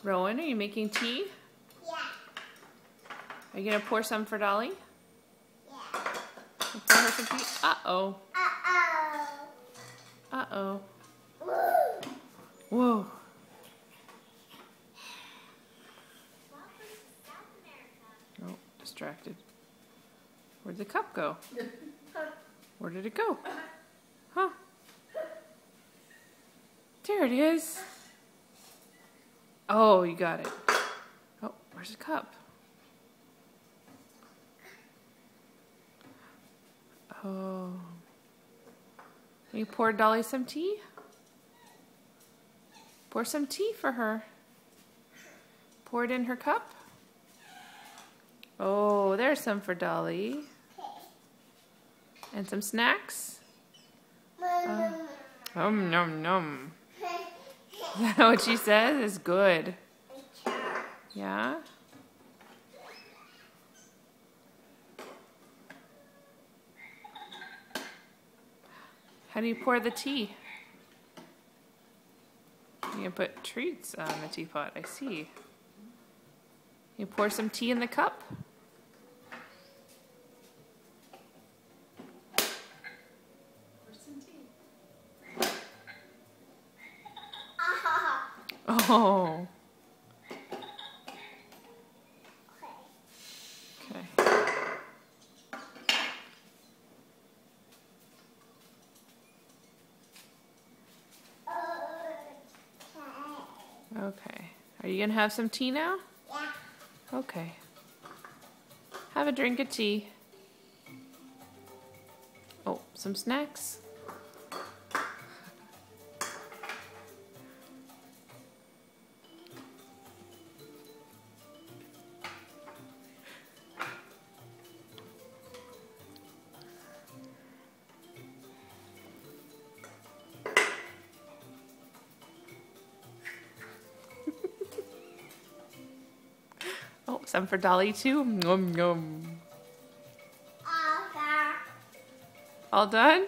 Rowan, are you making tea? Yeah. Are you going to pour some for Dolly? Yeah. Pour her some tea? Uh-oh. Uh-oh. Uh-oh. Woo. Whoa. Oh, distracted. Where'd the cup go? Where did it go? Huh? There it is. Oh, you got it. Oh, where's the cup? Oh. You pour Dolly some tea? Pour some tea for her. Pour it in her cup. Oh, there's some for Dolly. And some snacks. Nom nom. Is that what she says? It's good. Yeah? How do you pour the tea? You can put treats on the teapot, I see. You pour some tea in the cup? Pour some tea. Oh. Okay. Okay. Are you going to have some tea now? Yeah. Okay. Have a drink of tea. Oh, some snacks? Oh, some for Dolly too. Nom nom. Okay. All done?